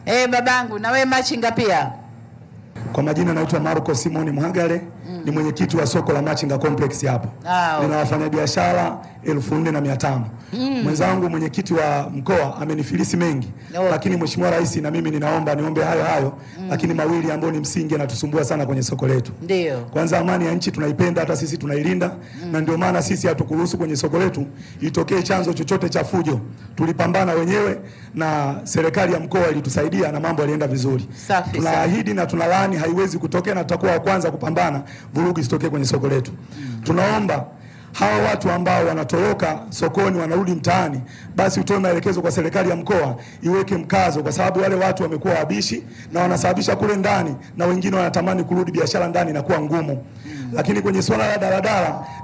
Babangu, na wewe machinga pia? Kwa majina naitwa Marco Simoni Mhagale, ni mwenyekiti wa soko la Machinga Complex hapa. Nina wafanyabiashara 4500. Mwenzangu mwenyekiti wa mkoa amenifilisi mengi. Lakini Mheshimiwa Rais na mimi niombe hayo lakini mawili ambayo ni msingi na tusumbua sana kwenye soko letu. Ndio. Kwanza, amani ya nchi tunaipenda, hata sisi tunailinda, na ndio maana sisi hatukuruhusu kwenye soko letu itokee chanzo chochote cha fujo. Tulipambana wenyewe na serikali ya mkoa ilitusaidia na mambo yalienda vizuri. Tunaahidi na tunalaani haiwezi kutokea, na tutakuwa wa kwanza kupambana vurugu isitokee kwenye soko letu. Tunaomba hawa watu ambao wanatoroka sokoni wanarudi mtaani, basi utoe maelekezo kwa serikali ya mkoa iweke mkazo, kwa sababu wale watu wamekuwa wabishi na wanasababisha kule ndani, na wengine wanatamani kurudi biashara ndani na kuwa ngumu. Lakini kwenye swala la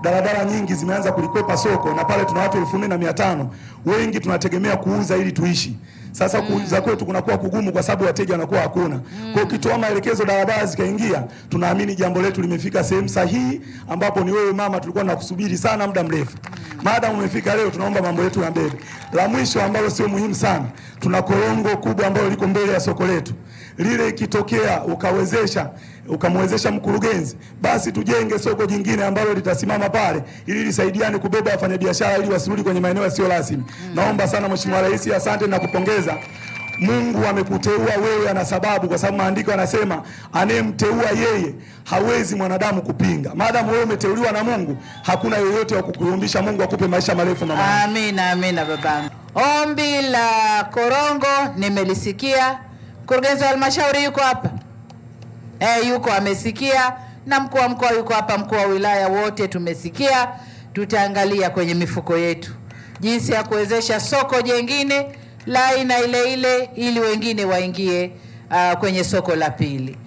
daladala nyingi zimeanza kulikwepa soko, na pale tuna watu 4500, wengi tunategemea kuuza ili tuishi. Sasa kuuza kwetu kunakuwa kugumu kwa sababu wateja wanakuwa hakuna. Kwa ukitoa maelekezo daladala zikaingia, tunaamini jambo letu limefika sehemu sahihi, ambapo ni wewe mama, tulikuwa tunakusubiri sana muda mrefu. Maadamu umefika leo, tunaomba mambo yetu ya mbele. La mwisho ambalo sio muhimu sana, tuna korongo kubwa ambalo liko mbele ya soko letu. Lile ikitokea ukamwezesha mkurugenzi, basi tujenge soko jingine ambalo litasimama pale ili lisaidiane kubeba wafanyabiashara ili wasirudi kwenye maeneo yasiyo rasmi. Naomba sana Mheshimiwa Rais, asante na kupongeza. Mungu amekuteua wewe, ana sababu, kwa sababu maandiko yanasema anemteua yeye hawezi mwanadamu kupinga. Maadamu wewe umeteuliwa na Mungu, hakuna yeyote wa kukuyumbisha. Mungu akupe maisha marefu mama. Amina, amina babangu. Ombi la korongo nimelisikia. Mkurugenzi wa halmashauri yuko hapa? Yuko, amesikia, na mkuu wa mkoa yuko hapa, mkuu wa wilaya, wote tumesikia. Tutaangalia kwenye mifuko yetu jinsi ya kuwezesha soko jengine la aina ile ile ili wengine waingie kwenye soko la pili.